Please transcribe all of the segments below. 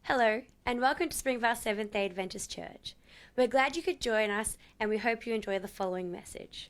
Hello, and welcome to Springvale Seventh-day Adventist Church. We're glad you could join us, and we hope you enjoy the following message.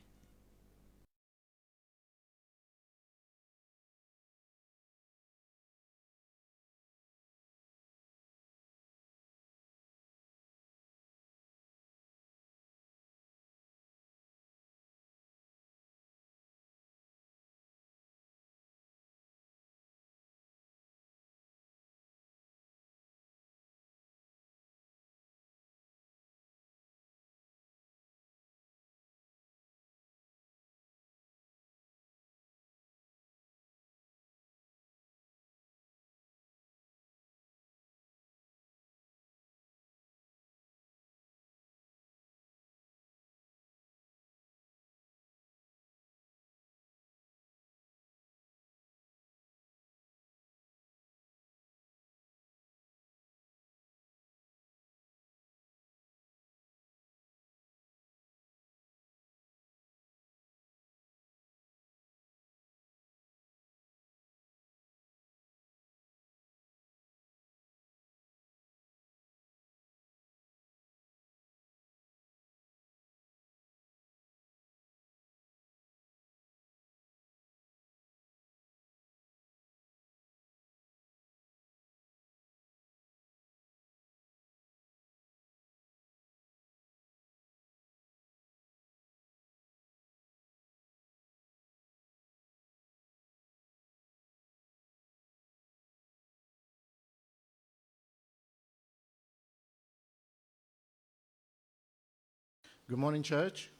Good morning, church.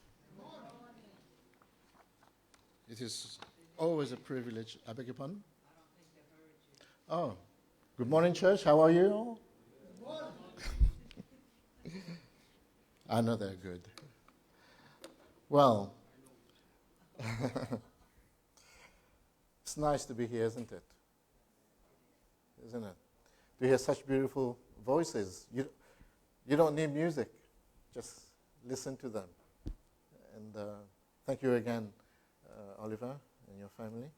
It is always a privilege. I beg your pardon? Oh, good morning, church. How are you all? I know they're good. Well, it's nice to be here, isn't it? Isn't it? To hear such beautiful voices. You don't need music. Just listen to them. And thank you again, Oliver and your family.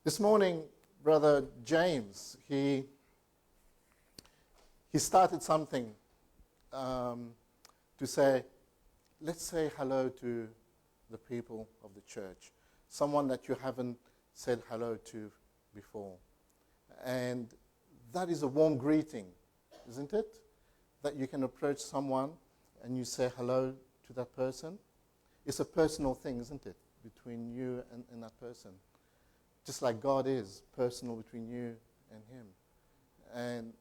This morning, Brother James, he started something to say, let's say hello to the people of the church, someone that you haven't said hello to before. And that is a warm greeting, isn't it? That you can approach someone and you say hello to that person. It's a personal thing, isn't it, between you and that person. Just like God is personal between you and him. And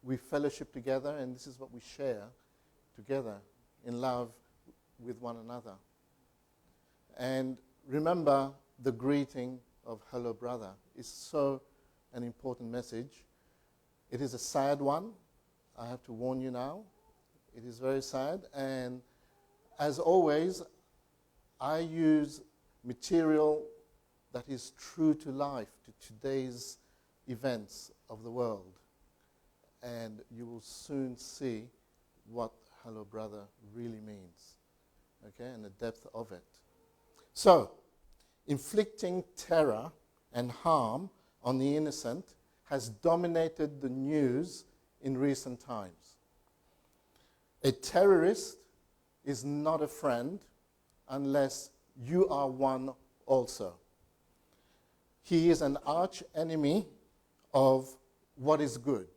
we fellowship together, and this is what we share together in love with one another. And remember, the greeting of hello brother is so an important message. It is a sad one. I have to warn you now. It is very sad. And as always, I use material that is true to life, to today's events of the world. And you will soon see what hello brother really means, okay, and the depth of it. So, inflicting terror and harm on the innocent has dominated the news in recent times. A terrorist is not a friend unless you are one also. He is an arch enemy of what is good.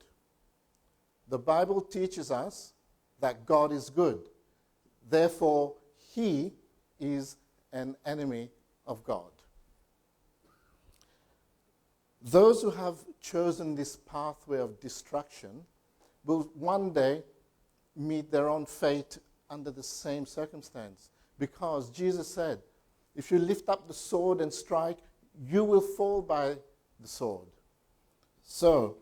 The Bible teaches us that God is good. Therefore, he is an enemy of God. Those who have chosen this pathway of destruction will one day meet their own fate under the same circumstance. Because Jesus said, if you lift up the sword and strike, you will fall by the sword. So,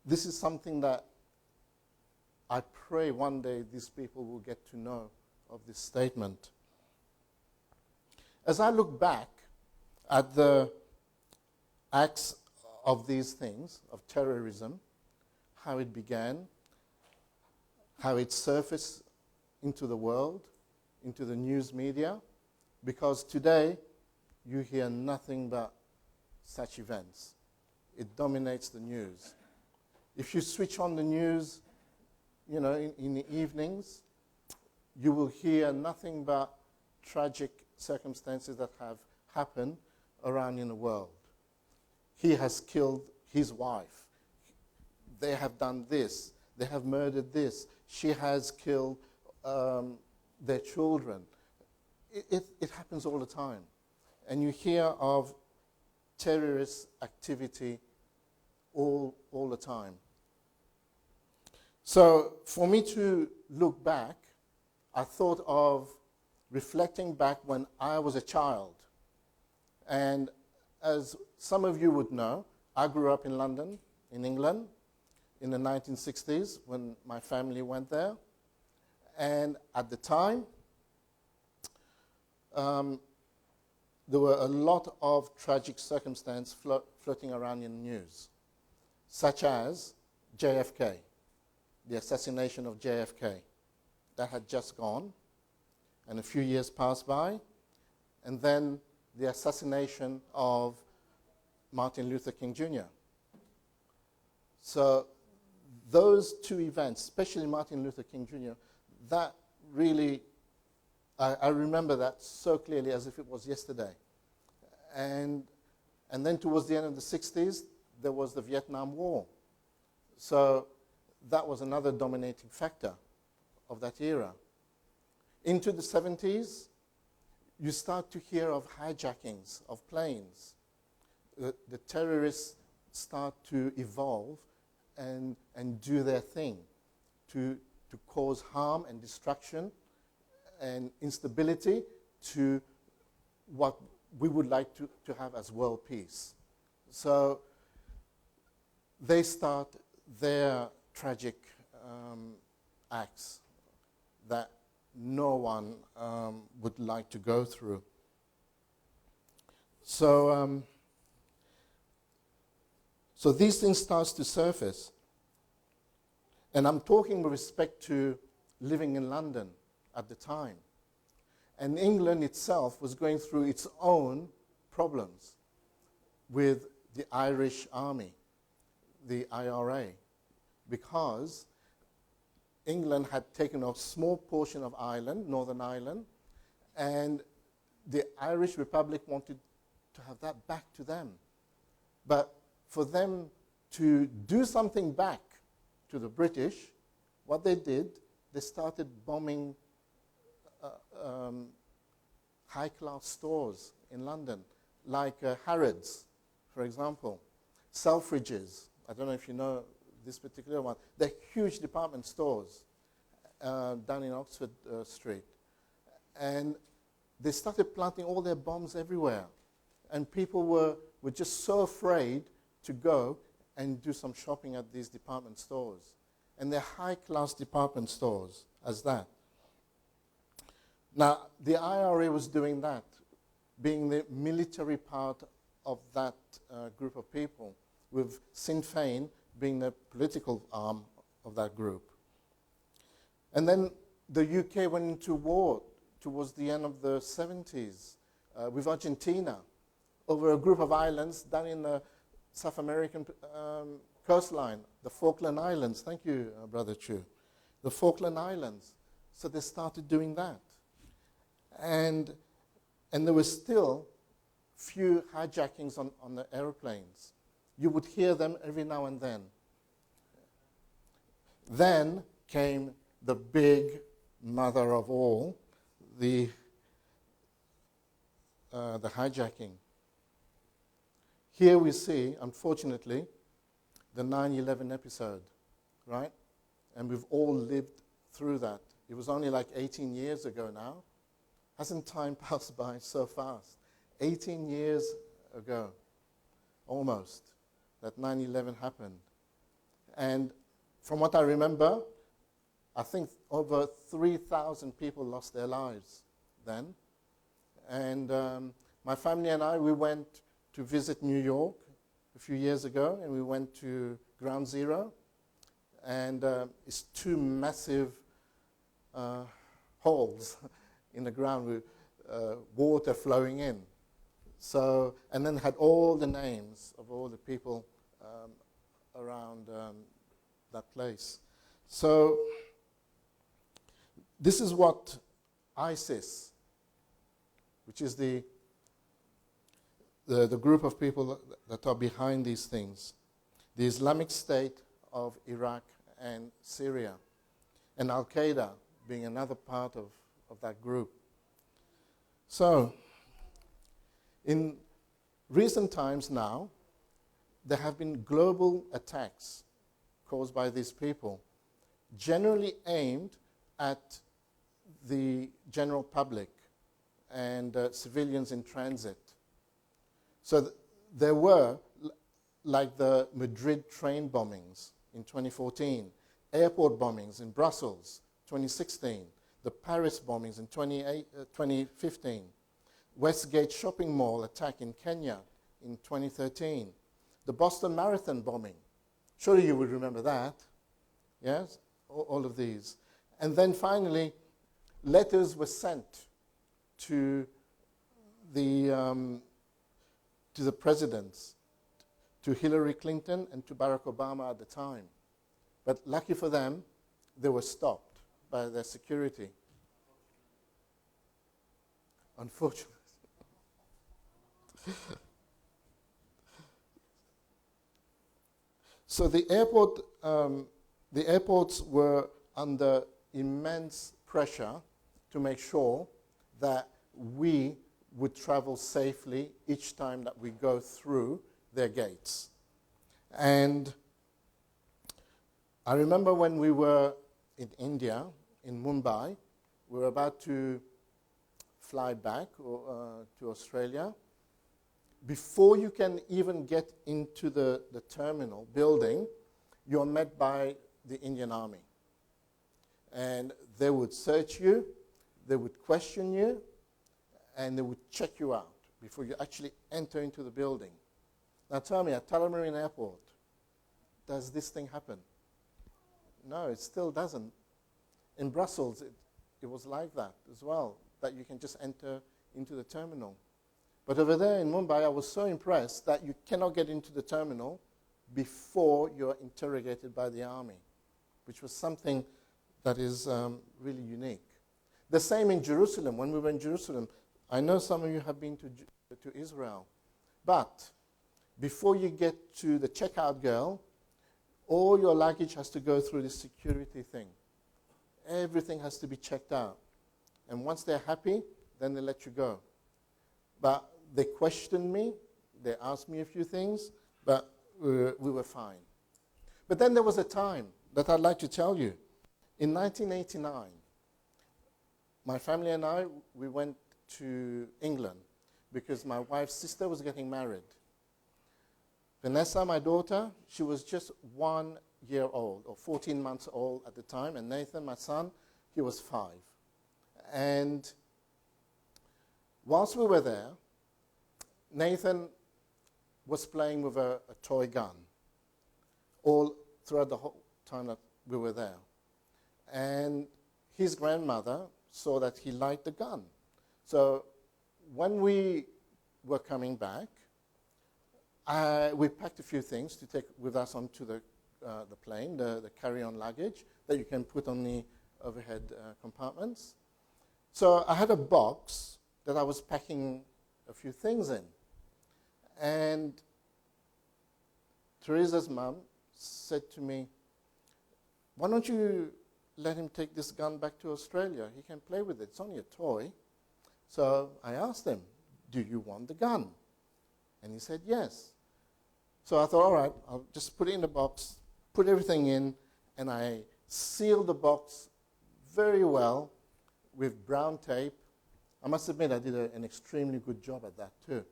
this is something that I pray one day these people will get to know of this statement. As I look back at the acts of these things, of terrorism, how it began, how it surfaced into the world, into the news media, because today you hear nothing but such events. it dominates the news. If you switch on the news, in the evenings, you will hear nothing but tragic circumstances that have happened around in the world. He has killed his wife. They have done this. They have murdered this. She has killed their children. It happens all the time. And you hear of terrorist activity all the time. So for me to look back, I thought of reflecting back when I was a child. And as some of you would know, I grew up in London, in England, in the 1960s when my family went there. And at the time, there were a lot of tragic circumstances floating around in the news, such as JFK, the assassination of JFK. That had just gone, and a few years passed by, and then the assassination of Martin Luther King Jr. So those two events, especially Martin Luther King Jr., that really, I remember that so clearly as if it was yesterday. And then towards the end of the 60s, there was the Vietnam War. So that was another dominating factor of that era. Into the 70s, you start to hear of hijackings of planes. The terrorists start to evolve and do their thing to cause harm and destruction and instability to what we would like to have as world peace. So they start their tragic acts that no one would like to go through. So these things start to surface. And I'm talking with respect to living in London at the time. And England itself was going through its own problems with the Irish Army, the IRA, because England had taken a small portion of Ireland, Northern Ireland, and the Irish Republic wanted to have that back to them. But for them to do something back to the British, what they did, they started bombing high-class stores in London, like Harrods, for example, Selfridges. I don't know if you know this particular one. They're huge department stores down in Oxford Street. And they started planting all their bombs everywhere. And people were just so afraid to go and do some shopping at these department stores. And they're high-class department stores as that. Now, the IRA was doing that, being the military part of that group of people, with Sinn Féin being the political arm of that group. And then the UK went into war towards the end of the 70s with Argentina over a group of islands down in the South American coastline, the Falkland Islands. Thank you, Brother Chu. The Falkland Islands. So they started doing that. And there were still few hijackings on the airplanes. You would hear them every now and then. Then came the big mother of all, the hijacking. Here we see, unfortunately, the 9/11 episode, right? And we've all lived through that. It was only like 18 years ago now. Hasn't time passed by so fast? 18 years ago, almost, that 9/11 happened. And from what I remember, I think over 3,000 people lost their lives then. And my family and I, we went to visit New York a few years ago, and we went to Ground Zero. And it's two massive holes in the ground with water flowing in. So, and then had all the names of all the people around that place. So this is what ISIS, which is the group of people that are behind these things, the Islamic State of Iraq and Syria, and Al-Qaeda being another part of that group. So, in recent times now, there have been global attacks caused by these people, generally aimed at the general public and civilians in transit. So there were, like the Madrid train bombings in 2014, airport bombings in Brussels 2016, the Paris bombings in 2015, Westgate shopping mall attack in Kenya in 2013, the Boston Marathon bombing. Surely you would remember that. Yes? All of these. And then finally, letters were sent to the presidents, to Hillary Clinton and to Barack Obama at the time. But lucky for them, they were stopped by their security. Unfortunately. So the airports were under immense pressure to make sure that we would travel safely each time that we go through their gates. And I remember when we were in India, in Mumbai, we were about to fly back to Australia. Before you can even get into the terminal building, you're met by the Indian Army. And they would search you, they would question you, and they would check you out before you actually enter into the building. Now tell me, at Tullamarine Airport, does this thing happen? No, it still doesn't. In Brussels, it was like that as well, that you can just enter into the terminal. But over there in Mumbai, I was so impressed that you cannot get into the terminal before you're interrogated by the army, which was something that is really unique. The same in Jerusalem. When we were in Jerusalem, I know some of you have been to Israel, but before you get to the checkout girl, all your luggage has to go through this security thing. Everything has to be checked out. And once they're happy, then they let you go. But they questioned me, they asked me a few things, but we were fine. But then there was a time that I'd like to tell you. In 1989, my family and I, we went to England because my wife's sister was getting married. Vanessa, my daughter, she was just 1 year old, or 14 months old at the time, and Nathan, my son, he was 5. And whilst we were there, Nathan was playing with a toy gun all throughout the whole time that we were there. And his grandmother saw that he liked the gun. So when we were coming back, we packed a few things to take with us onto the plane, the carry-on luggage that you can put on the overhead compartments. So I had a box that I was packing a few things in. And Teresa's mum said to me, "Why don't you let him take this gun back to Australia? He can play with it. It's only a toy." So I asked him, "Do you want the gun?" And he said yes. So I thought, all right, I'll just put it in the box, put everything in, and I sealed the box very well with brown tape. I must admit I did an extremely good job at that too.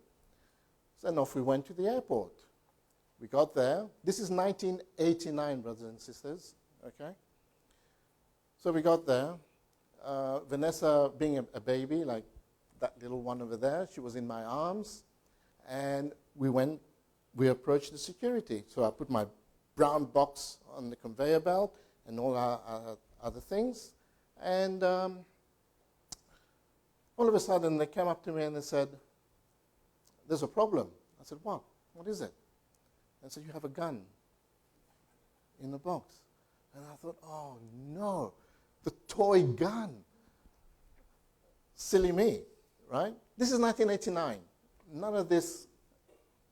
So then off we went to the airport. We got there. This is 1989, brothers and sisters, okay? So we got there. Vanessa, being a baby, like that little one over there, she was in my arms. And we approached the security. So I put my brown box on the conveyor belt and all our other things. And all of a sudden, they came up to me and they said, "There's a problem." I said, "What? What is it?" and said, you have a gun in the box. And I thought, oh no, the toy gun. Silly me, right? This is 1989. None of this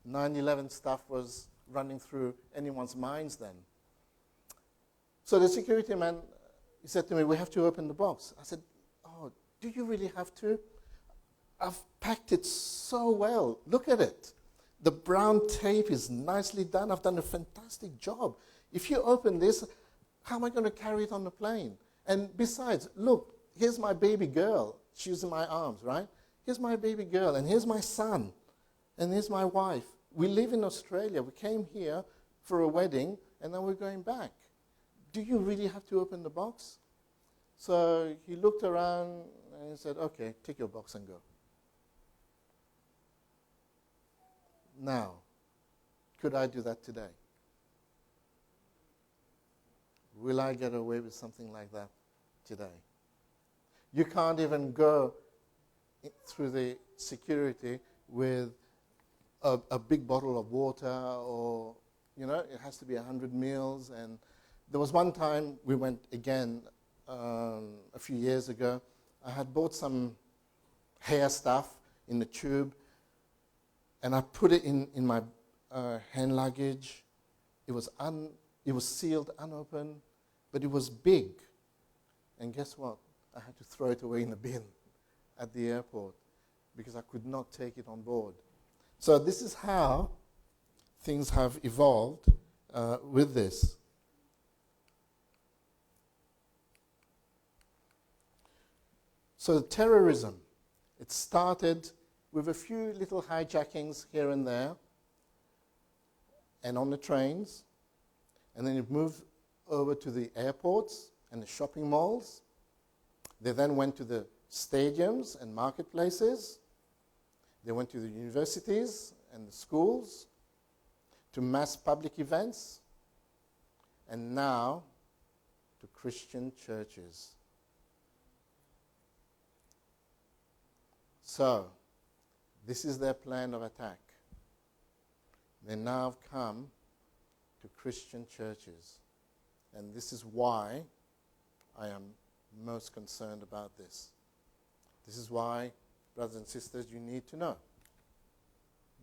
9/11 stuff was running through anyone's minds then. So the security man, he said to me, we have to open the box. I said, oh, do you really have to? I've packed it so well. Look at it. The brown tape is nicely done. I've done a fantastic job. If you open this, how am I going to carry it on the plane? And besides, look, here's my baby girl. She's in my arms, right? Here's my baby girl, and here's my son, and here's my wife. We live in Australia. We came here for a wedding, and then we're going back. Do you really have to open the box? So he looked around, and he said, okay, take your box and go. Now, could I do that today? Will I get away with something like that today? You can't even go through the security with a big bottle of water, or, you know, it has to be 100 mils. And there was one time we went again a few years ago. I had bought some hair stuff in the tube, and I put it in my hand luggage. It was sealed, unopened, but it was big. And guess what? I had to throw it away in the bin at the airport because I could not take it on board. So this is how things have evolved with this. So terrorism, it started with a few little hijackings here and there and on the trains, and then it moved over to the airports and the shopping malls. They then went to the stadiums and marketplaces. They went to the universities and the schools, to mass public events, and now to Christian churches. So, this is their plan of attack. They now have come to Christian churches. And this is why I am most concerned about this. This is why, brothers and sisters, you need to know.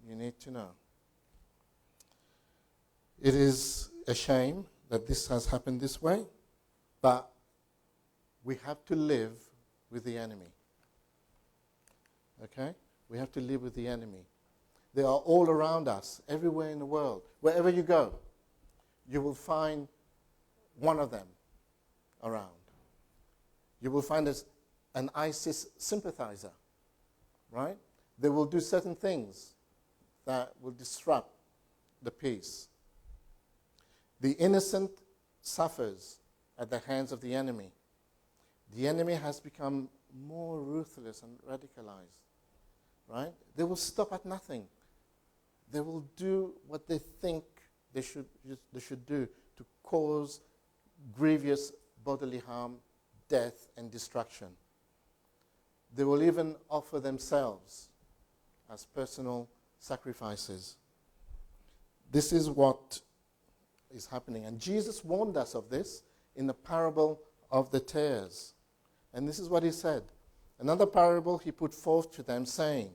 You need to know. It is a shame that this has happened this way, but we have to live with the enemy. Okay? We have to live with the enemy. They are all around us, everywhere in the world. Wherever you go, you will find one of them around. You will find an ISIS sympathizer, right? They will do certain things that will disrupt the peace. The innocent suffers at the hands of the enemy. The enemy has become more ruthless and radicalized, right? They will stop at nothing. They will do what they think they should do to cause grievous bodily harm, death, and destruction. They will even offer themselves as personal sacrifices. This is what is happening. And Jesus warned us of this in the parable of the tares. And this is what he said. Another parable he put forth to them, saying,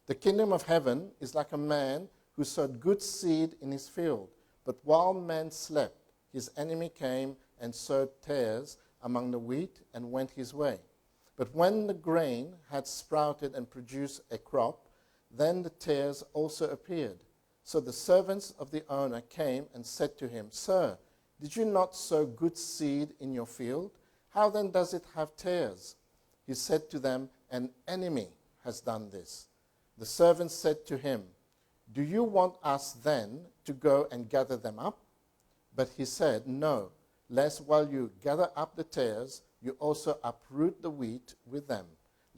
the kingdom of heaven is like a man who sowed good seed in his field. But while men slept, his enemy came and sowed tares among the wheat and went his way. But when the grain had sprouted and produced a crop, then the tares also appeared. So the servants of the owner came and said to him, Sir, did you not sow good seed in your field? How then does it have tares? He said to them, An enemy has done this. The servants said to him, Do you want us then to go and gather them up? But he said, No, lest while you gather up the tares, you also uproot the wheat with them.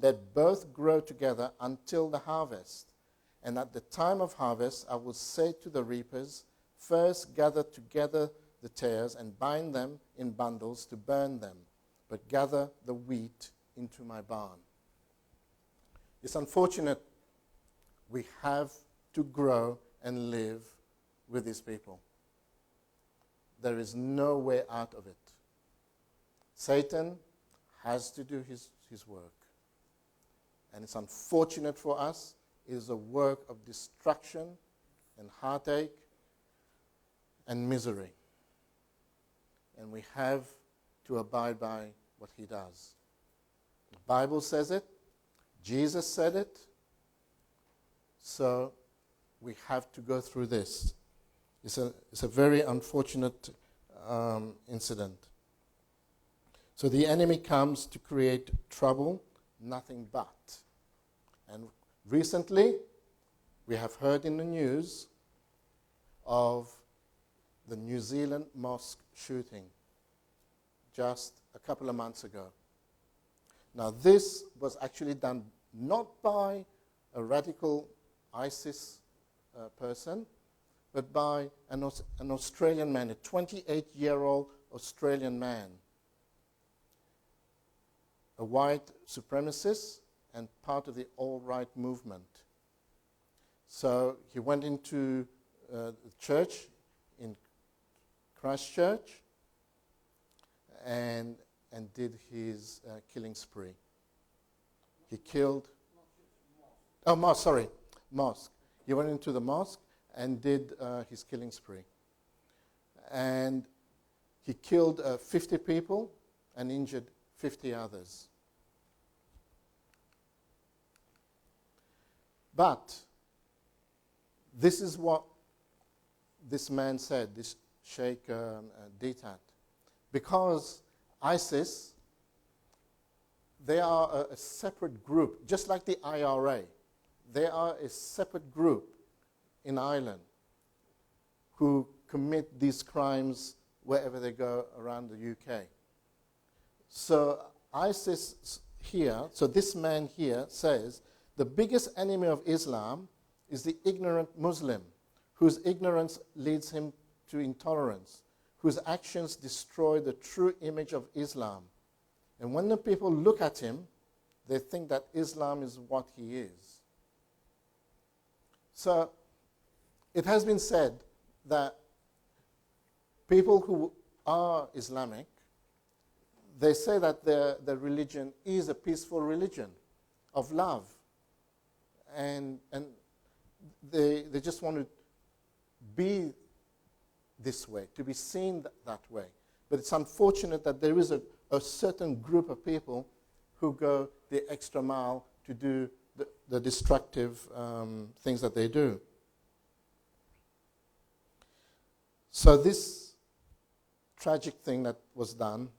Let both grow together until the harvest. And at the time of harvest, I will say to the reapers, First gather together the tares and bind them in bundles to burn them, but gather the wheat into my barn. It's unfortunate we have to grow and live with these people. There is no way out of it. Satan has to do his work. And it's unfortunate for us. It is a work of destruction and heartache and misery. And we have to abide by what he does. The Bible says it. Jesus said it. So we have to go through this. It's a very unfortunate incident. So the enemy comes to create trouble, nothing but. And recently, we have heard in the news of the New Zealand mosque shooting just a couple of months ago. Now, this was actually done not by a radical ISIS person, but by an Australian man, a 28-year-old Australian man, a white supremacist and part of the alt-right movement. So he went into the church in Christchurch and did his killing spree. He killed... mosque. He went into the mosque and did his killing spree. And he killed 50 people and injured 50 others. But this is what this man said, this Sheikh Ditat. Because ISIS, they are a separate group, just like the IRA. They are a separate group in Ireland who commit these crimes wherever they go around the UK. So ISIS here, so this man here says, the biggest enemy of Islam is the ignorant Muslim, whose ignorance leads him to intolerance, whose actions destroy the true image of Islam. And when the people look at him, they think that Islam is what he is. So it has been said that people who are Islamic, they say that their religion is a peaceful religion of love. And they just want to be this way, to be seen that way. But it's unfortunate that there is a certain group of people who go the extra mile to do the destructive things that they do. So this tragic thing that was done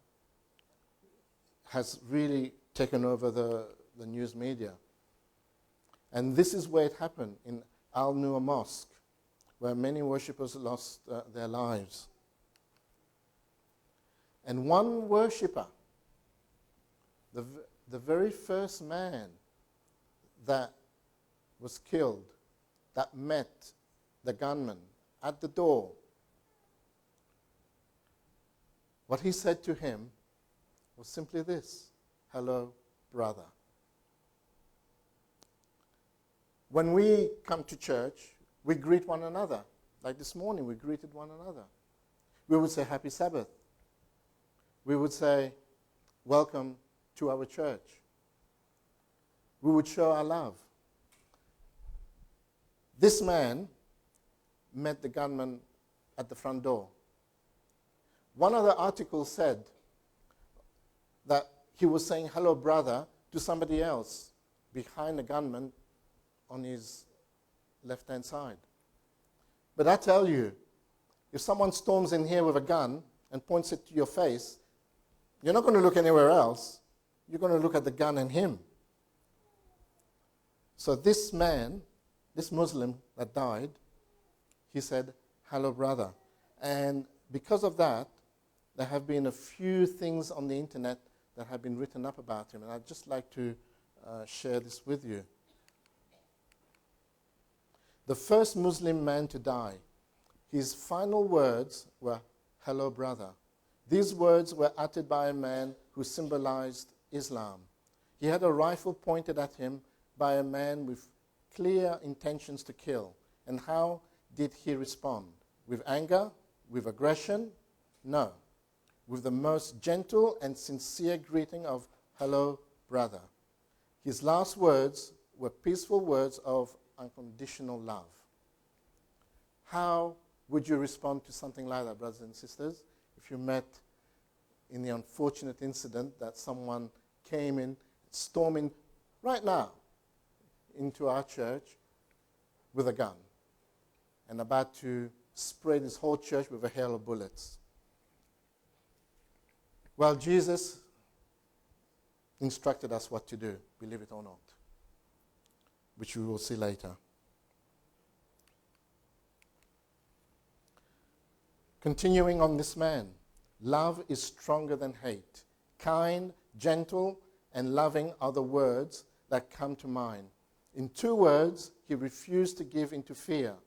has really taken over the news media. And this is where it happened, in Al-Nur Mosque, where many worshippers lost their lives. And one worshipper, the very first man that was killed, that met the gunman at the door, what he said to him was simply this: "Hello, brother." When we come to church, we greet one another. Like this morning, we greeted one another. We would say, "Happy Sabbath." We would say, "Welcome to our church." We would show our love. This man met the gunman at the front door. One of the articles said that he was saying, "Hello, brother," to somebody else behind the gunman on his left-hand side. But I tell you, if someone storms in here with a gun and points it to your face, you're not going to look anywhere else. You're going to look at the gun and him. So this man, this Muslim that died, he said, "Hello, brother." And because of that, there have been a few things on the internet that have been written up about him. And I'd just like to share this with you. The first Muslim man to die, his final words were, "Hello, brother." These words were uttered by a man who symbolized Islam. He had a rifle pointed at him by a man with clear intentions to kill. And how did he respond? with anger, with aggression. No. With the most gentle and sincere greeting of, "Hello, brother." His last words were peaceful words of unconditional love. How would you respond to something like that, brothers and sisters, if you met in the unfortunate incident that someone came in, storming right now into our church with a gun and about to spray this whole church with a hail of bullets? Well, Jesus instructed us what to do, believe it or not, which we will see later. Continuing on this man, love is stronger than hate. Kind, gentle, and loving are the words that come to mind. In 2 words, he refused to give into fear.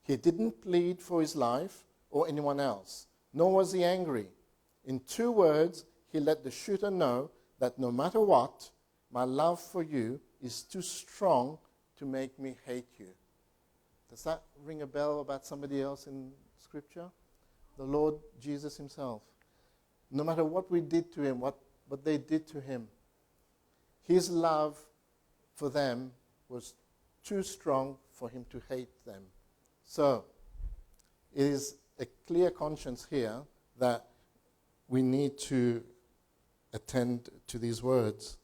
He didn't plead for his life or anyone else, nor was he angry. In 2 words, he let the shooter know that no matter what, my love for you is too strong to make me hate you. Does that ring a bell about somebody else in Scripture? The Lord Jesus himself. No matter what we did to him, what they did to him, his love for them was too strong for him to hate them. So, it is a clear conscience here that we need to attend to these words.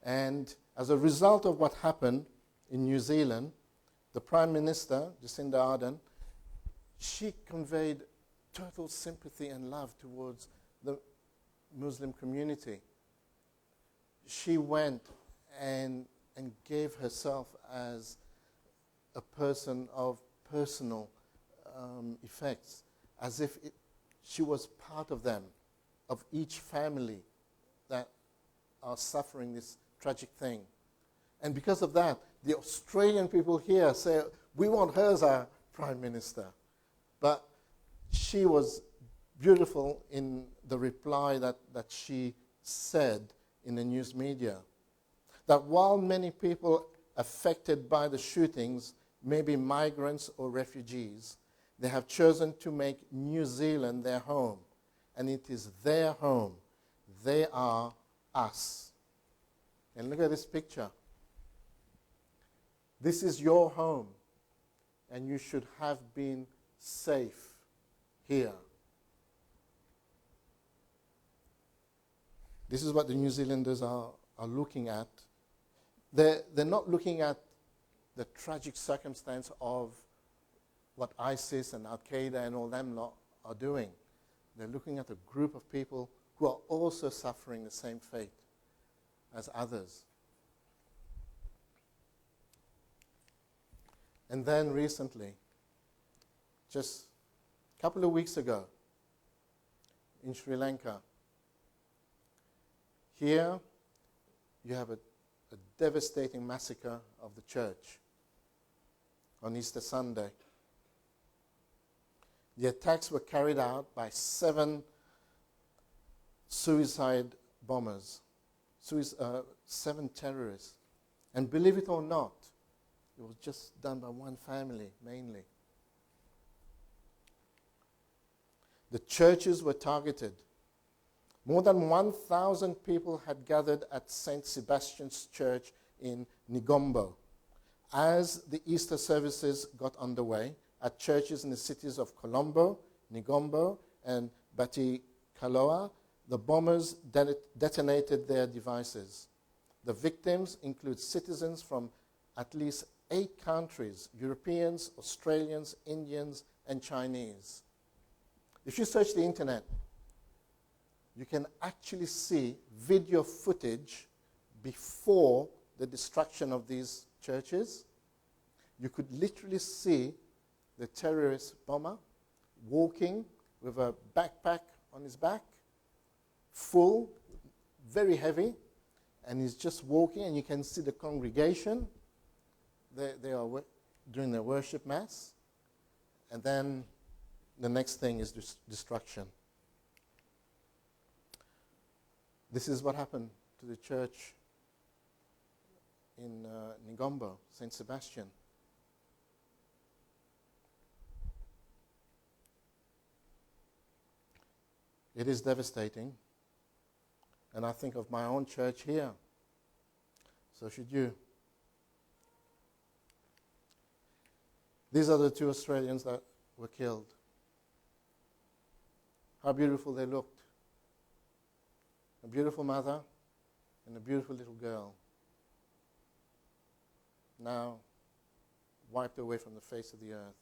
And as a result of what happened in New Zealand, the Prime Minister, Jacinda Ardern, she conveyed total sympathy and love towards the Muslim community. She went and gave herself as a person of personal effects, as if she was part of them, of each family that are suffering this tragic thing. And because of that, the Australian people here say, we want her as our Prime Minister. But she was beautiful in the reply that she said in the news media, that while many people affected by the shootings may be migrants or refugees, they have chosen to make New Zealand their home. And it is their home. They are us. And look at this picture. This is your home. And you should have been safe here. This is what the New Zealanders are looking at. They're not looking at the tragic circumstance of what ISIS and Al-Qaeda and all them lot are doing. They're looking at a group of people who are also suffering the same fate as others. And then recently, just a couple of weeks ago, in Sri Lanka, here you have a devastating massacre of the church on Easter Sunday. The attacks were carried out by 7 suicide bombers, 7 terrorists. And believe it or not, it was just done by one family, mainly. The churches were targeted. More than 1,000 people had gathered at St. Sebastian's Church in Negombo. As the Easter services got underway at churches in the cities of Colombo, Negombo, and Batticaloa, the bombers detonated their devices. The victims include citizens from at least 8 countries: Europeans, Australians, Indians, and Chinese. If you search the internet, you can actually see video footage before the destruction of these churches. You could literally see the terrorist bomber walking with a backpack on his back, full, very heavy, and he's just walking, and you can see the congregation. They are doing their worship mass, and then the next thing is destruction. This is what happened to the church in Ngombo, St. Sebastian. It is devastating. And I think of my own church here. So should you. These are the 2 Australians that were killed. How beautiful they looked. A beautiful mother and a beautiful little girl. Now wiped away from the face of the earth.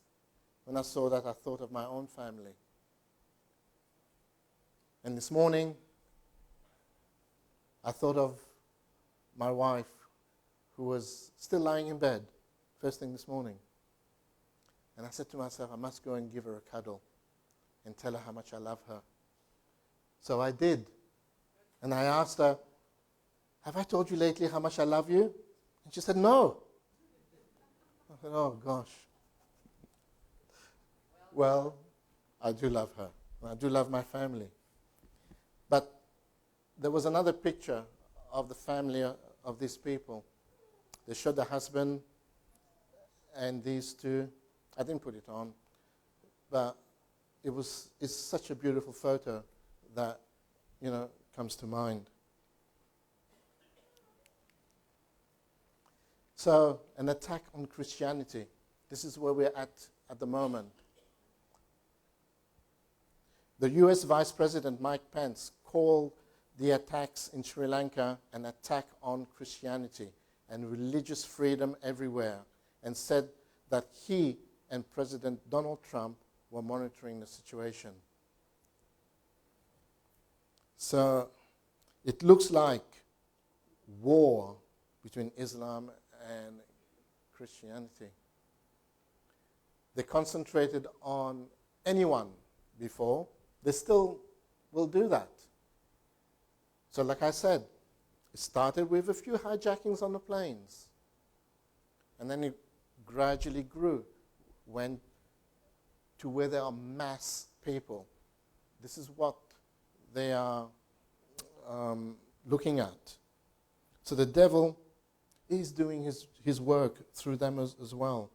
When I saw that, I thought of my own family. And this morning, I thought of my wife, who was still lying in bed, first thing this morning. And I said to myself, I must go and give her a cuddle and tell her how much I love her. So I did. And I asked her, have I told you lately how much I love you? And she said, no. I said, oh gosh. Well, I do love her. I do love my family. But there was another picture of the family of these people. They showed the husband and these 2. I didn't put it on, but it's such a beautiful photo that, comes to mind. So, an attack on Christianity. This is where we're at the moment. The US Vice President Mike Pence called the attacks in Sri Lanka an attack on Christianity and religious freedom everywhere, and said that he and President Donald Trump were monitoring the situation. So it looks like war between Islam and Christianity. They concentrated on anyone before. They still will do that. So like I said, it started with a few hijackings on the planes. And then it gradually grew, went to where there are mass people. This is what they are looking at. So the devil is doing his work through them as well.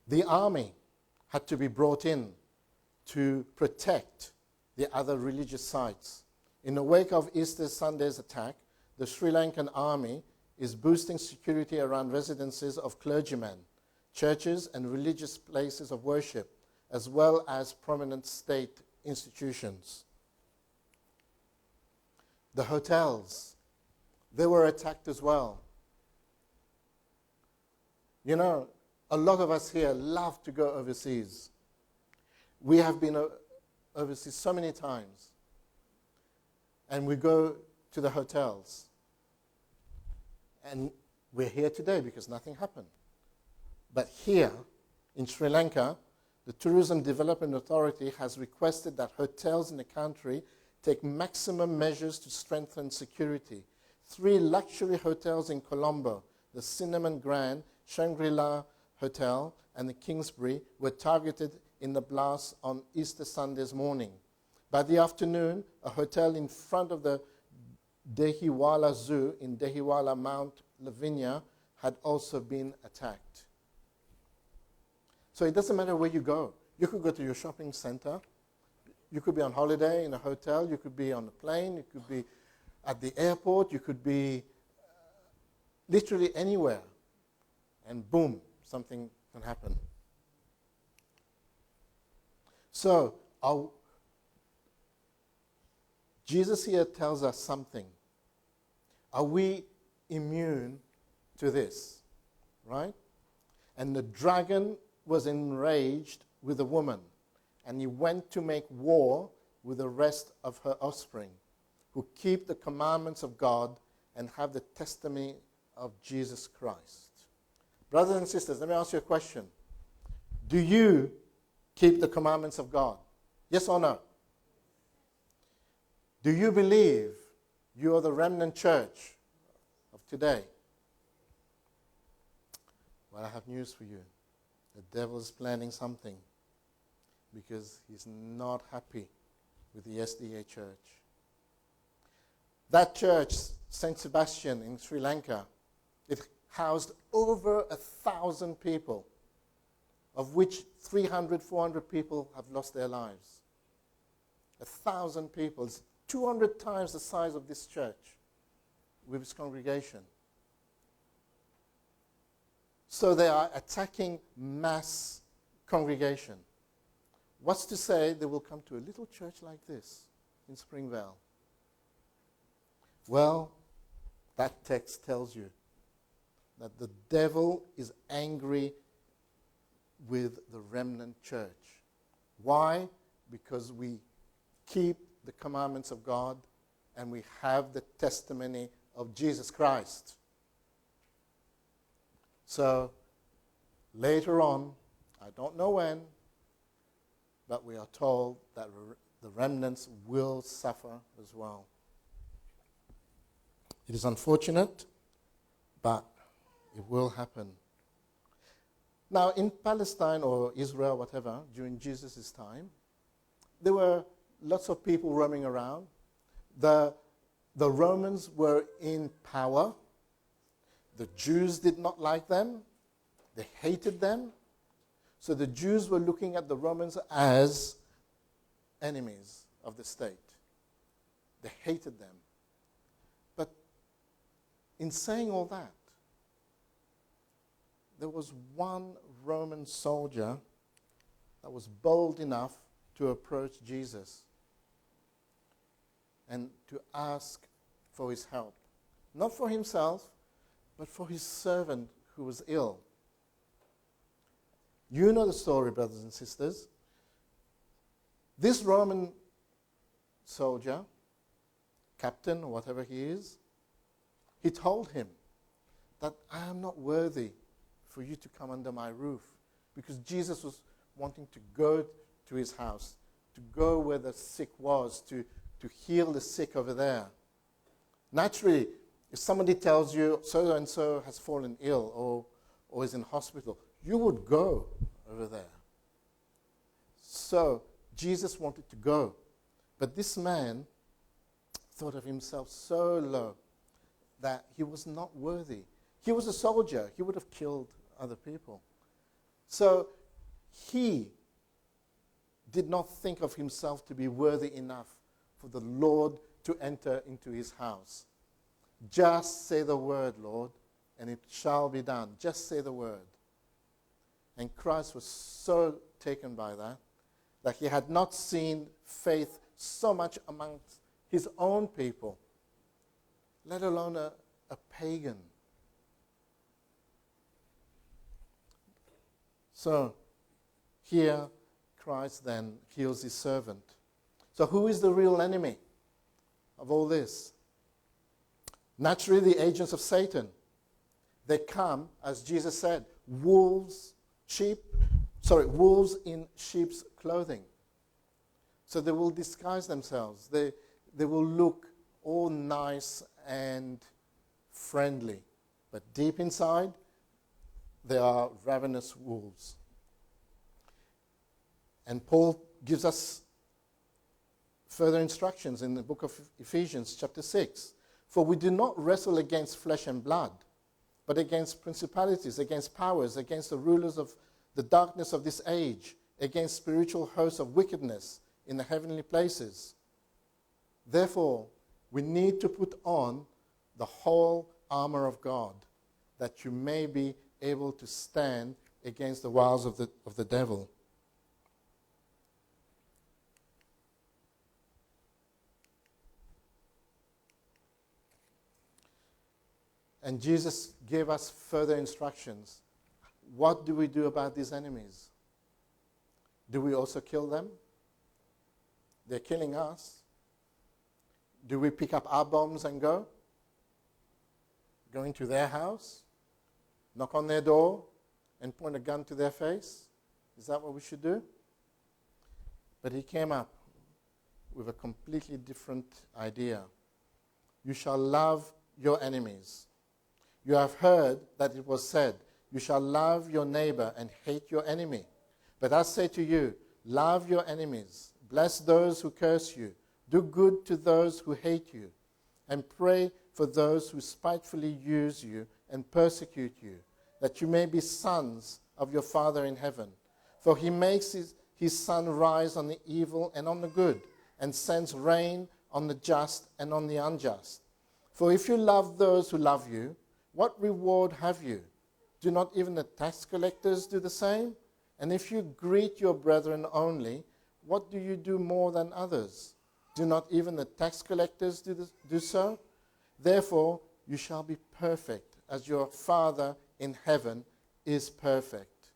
The army had to be brought in to protect the other religious sites. In the wake of Easter Sunday's attack, the Sri Lankan army is boosting security around residences of clergymen, churches and religious places of worship, as well as prominent state institutions. The hotels, they were attacked as well. You know, a lot of us here love to go overseas. We have been overseas so many times. And we go to the hotels. And we're here today because nothing happened. But here in Sri Lanka, the Tourism Development Authority has requested that hotels in the country take maximum measures to strengthen security. 3 luxury hotels in Colombo, the Cinnamon Grand, Shangri-La Hotel, and the Kingsbury, were targeted in the blast on Easter Sunday's morning. By the afternoon, a hotel in front of the Dehiwala Zoo in Dehiwala, Mount Lavinia, had also been attacked. So it doesn't matter where you go. You could go to your shopping center. You could be on holiday in a hotel. You could be on a plane. You could be at the airport. You could be literally anywhere. And boom, something can happen. So Jesus here tells us something. Are we immune to this? Right? And the dragon was enraged with the woman, and he went to make war with the rest of her offspring, who keep the commandments of God and have the testimony of Jesus Christ. Brothers and sisters, let me ask you a question. Do you keep the commandments of God? Yes or no? Do you believe you are the remnant church of today? Well, I have news for you. The devil is planning something because he's not happy with the SDA church. That church, St. Sebastian in Sri Lanka, it housed over 1,000 people, of which 300, 400 people have lost their lives. 1,000 people. It's 200 times the size of this church with its congregation. So they are attacking mass congregation. What's to say they will come to a little church like this in Springvale? Well, that text tells you that the devil is angry with the remnant church. Why? Because we keep the commandments of God and we have the testimony of Jesus Christ. So, later on, I don't know when, but we are told that the remnants will suffer as well. It is unfortunate, but it will happen. Now, in Palestine or Israel, whatever, during Jesus' time, there were lots of people roaming around. The Romans were in power. The Jews did not like them. They hated them. So the Jews were looking at the Romans as enemies of the state. They hated them. But in saying all that, there was one Roman soldier that was bold enough to approach Jesus and to ask for his help. Not for himself, but for his servant who was ill. You know the story, brothers and sisters. This Roman soldier, captain or whatever he is, he told him that I am not worthy for you to come under my roof, because Jesus was wanting to go to his house, to go where the sick was, to heal the sick over there. Naturally, if somebody tells you so-and-so has fallen ill or is in hospital, you would go over there. So Jesus wanted to go. But this man thought of himself so low that he was not worthy. He was a soldier. He would have killed other people. So he did not think of himself to be worthy enough for the Lord to enter into his house. Just say the word, Lord, and it shall be done. Just say the word. And Christ was so taken by that he had not seen faith so much amongst his own people, let alone a pagan. So here Christ then heals his servant. So who is the real enemy of all this? Naturally, the agents of Satan. They come, as Jesus said, wolves in sheep's clothing. So they will disguise themselves. They will look all nice and friendly. But deep inside, they are ravenous wolves. And Paul gives us further instructions in the book of Ephesians, chapter 6. For we do not wrestle against flesh and blood, but against principalities, against powers, against the rulers of the darkness of this age, against spiritual hosts of wickedness in the heavenly places. Therefore, we need to put on the whole armor of God, that you may be able to stand against the wiles of the devil. And Jesus gave us further instructions. What do we do about these enemies? Do we also kill them? They're killing us. Do we pick up our bombs and go? Go into their house? Knock on their door and point a gun to their face? Is that what we should do? But he came up with a completely different idea. You shall love your enemies. You have heard that it was said, you shall love your neighbor and hate your enemy. But I say to you, love your enemies. Bless those who curse you. Do good to those who hate you. And pray for those who spitefully use you and persecute you, that you may be sons of your Father in heaven. For he makes his sun rise on the evil and on the good, and sends rain on the just and on the unjust. For if you love those who love you, what reward have you? Do not even the tax collectors do the same? And if you greet your brethren only, what do you do more than others? Do not even the tax collectors do so? Therefore, you shall be perfect, as your Father in heaven is perfect.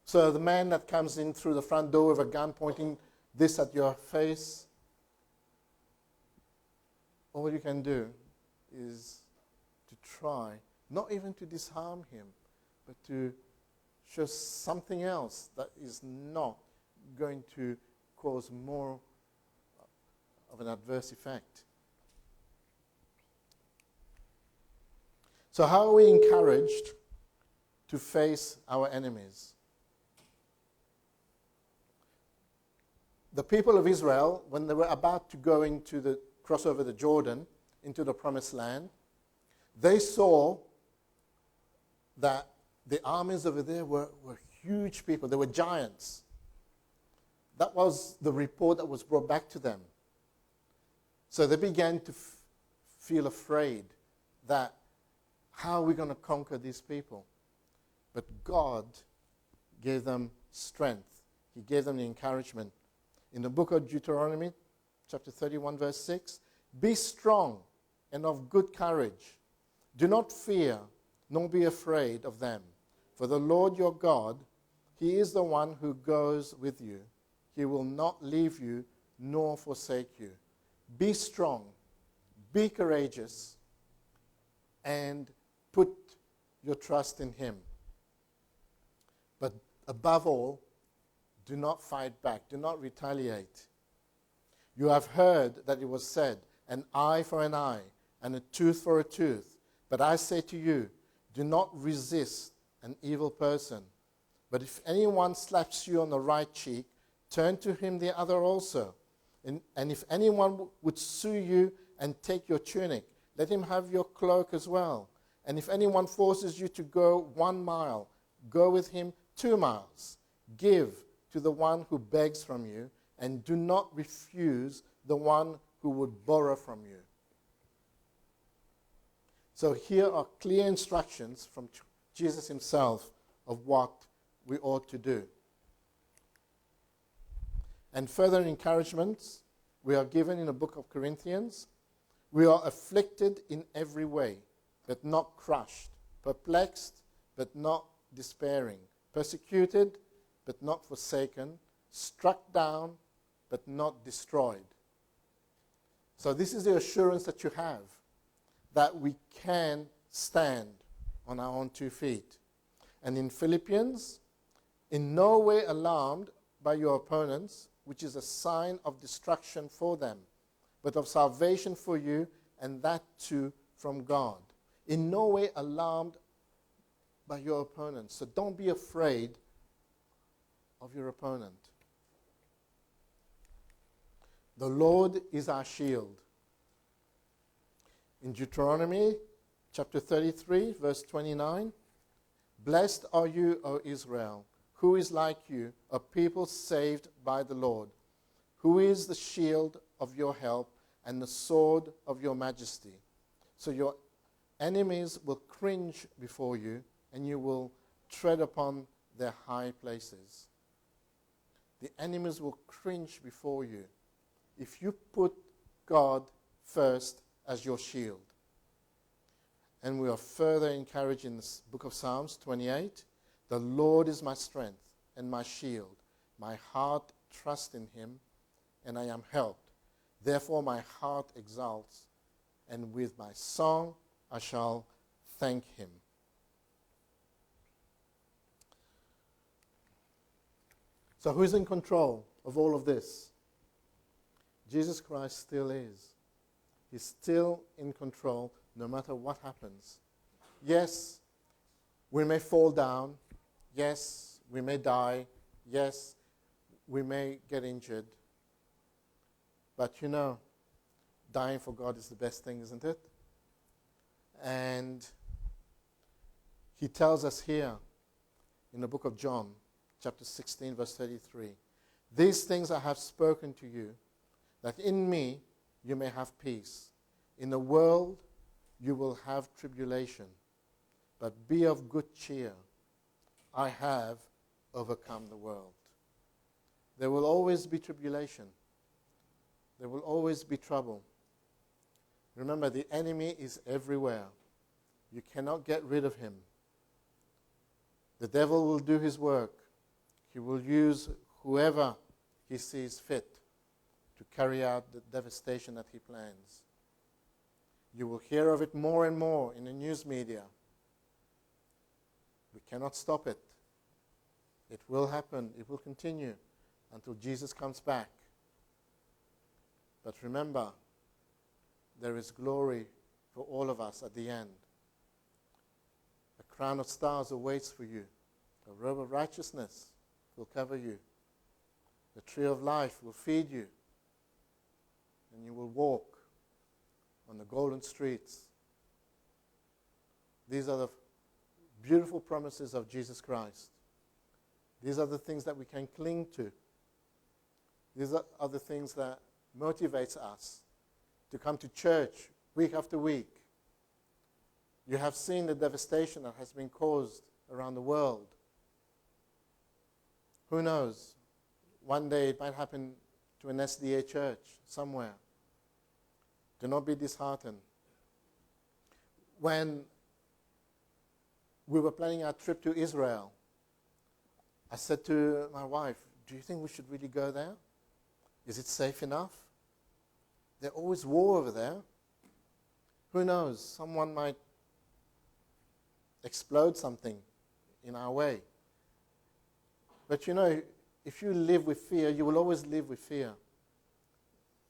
So the man that comes in through the front door with a gun pointing this at your face, all you can do is to try, not even to disarm him, but to show something else that is not going to cause more of an adverse effect. So how are we encouraged to face our enemies? The people of Israel, when they were about to go cross over the Jordan into the promised land, they saw that the armies over there were huge people. They were giants. That was the report that was brought back to them. So they began to feel afraid that how are we going to conquer these people? But God gave them strength. He gave them the encouragement. In the book of Deuteronomy, chapter 31, verse 6, be strong and of good courage. Do not fear, nor be afraid of them. For the Lord your God, he is the one who goes with you. He will not leave you nor forsake you. Be strong, be courageous, and put your trust in him. But above all, do not fight back. Do not retaliate. You have heard that it was said, an eye for an eye, and a tooth for a tooth. But I say to you, do not resist an evil person. But if anyone slaps you on the right cheek, turn to him the other also. And if anyone would sue you and take your tunic, let him have your cloak as well. And if anyone forces you to go 1 mile, go with him 2 miles. Give to the one who begs from you, and do not refuse the one who would borrow from you. So here are clear instructions from Jesus himself of what we ought to do. And further encouragements we are given in the book of Corinthians. We are afflicted in every way, but not crushed, perplexed, but not despairing, persecuted, but not forsaken, struck down, but not destroyed. So this is the assurance that you have, that we can stand on our own 2 feet. And in Philippians, in no way alarmed by your opponents, which is a sign of destruction for them, but of salvation for you, and that too from God. In no way alarmed by your opponents. So don't be afraid of your opponent. The Lord is our shield. In Deuteronomy chapter 33, verse 29, blessed are you, O Israel, who is like you, a people saved by the Lord, who is the shield of your help and the sword of your majesty. So your enemies will cringe before you, and you will tread upon their high places. The enemies will cringe before you if you put God first as your shield. And we are further encouraged in this book of Psalms 28. The Lord is my strength and my shield. My heart trusts in him, and I am helped. Therefore my heart exalts, and with my song I shall thank him. So who's in control of all of this? Jesus Christ still is. He's still in control no matter what happens. Yes, we may fall down. Yes, we may die. Yes, we may get injured, but you know, dying for God is the best thing, isn't it? And he tells us here in the book of John, chapter 16, verse 33, "These things I have spoken to you, that in me you may have peace. In the world you will have tribulation, but be of good cheer. I have overcome the world." There will always be tribulation. There will always be trouble. Remember, the enemy is everywhere. You cannot get rid of him. The devil will do his work. He will use whoever he sees fit to carry out the devastation that he plans. You will hear of it more and more in the news media. We cannot stop it. It will happen. It will continue until Jesus comes back. But remember, there is glory for all of us at the end. A crown of stars awaits for you. A robe of righteousness will cover you. The tree of life will feed you. And you will walk on the golden streets. These are the beautiful promises of Jesus Christ. These are the things that we can cling to. These are the things that motivates us to come to church week after week. You have seen the devastation that has been caused around the world. Who knows? One day it might happen to an SDA church somewhere. Do not be disheartened. When we were planning our trip to Israel, I said to my wife, "Do you think we should really go there? Is it safe enough? There's always war over there. Who knows? Someone might explode something in our way." But you know, if you live with fear, you will always live with fear.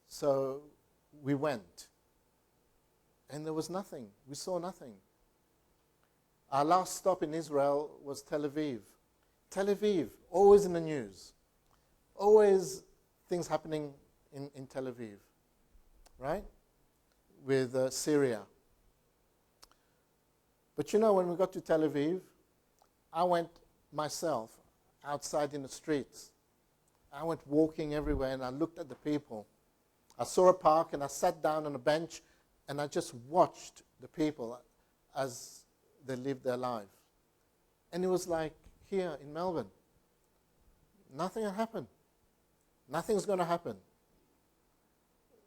So we went. And there was nothing. We saw nothing. Our last stop in Israel was Tel Aviv. Tel Aviv, always in the news. Always things happening in Tel Aviv. Right? With Syria. But you know, when we got to Tel Aviv, I went myself outside in the streets. I went walking everywhere and I looked at the people. I saw a park and I sat down on a bench and I just watched the people as they lived their life. And it was like here in Melbourne. Nothing had happened. Nothing's going to happen.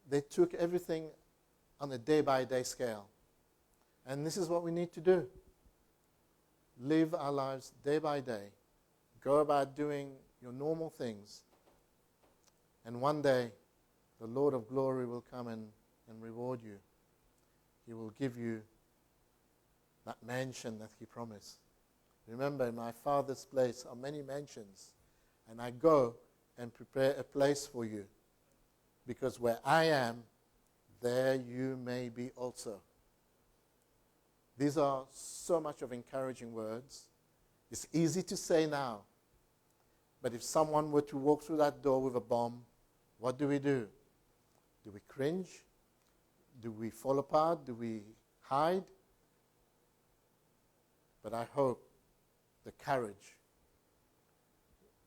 They took everything on a day-by-day scale. And this is what we need to do. Live our lives day by day. Go about doing your normal things. And one day, the Lord of glory will come and reward you. He will give you that mansion that he promised. Remember, in my Father's place are many mansions, and I go and prepare a place for you, because where I am, there you may be also. These are so much of encouraging words. It's easy to say now, but if someone were to walk through that door with a bomb, what do we do? Do we cringe? Do we fall apart? Do we hide? But I hope the courage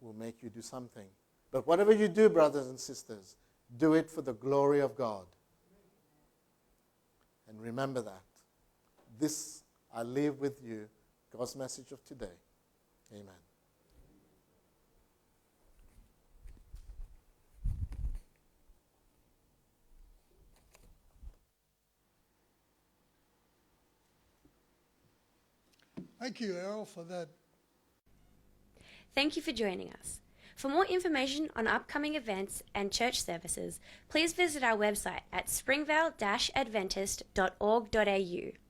will make you do something. But whatever you do, brothers and sisters, do it for the glory of God. And remember that. This I leave with you, God's message of today. Amen. Thank you, Errol, for that. Thank you for joining us. For more information on upcoming events and church services, please visit our website at springvale-adventist.org.au.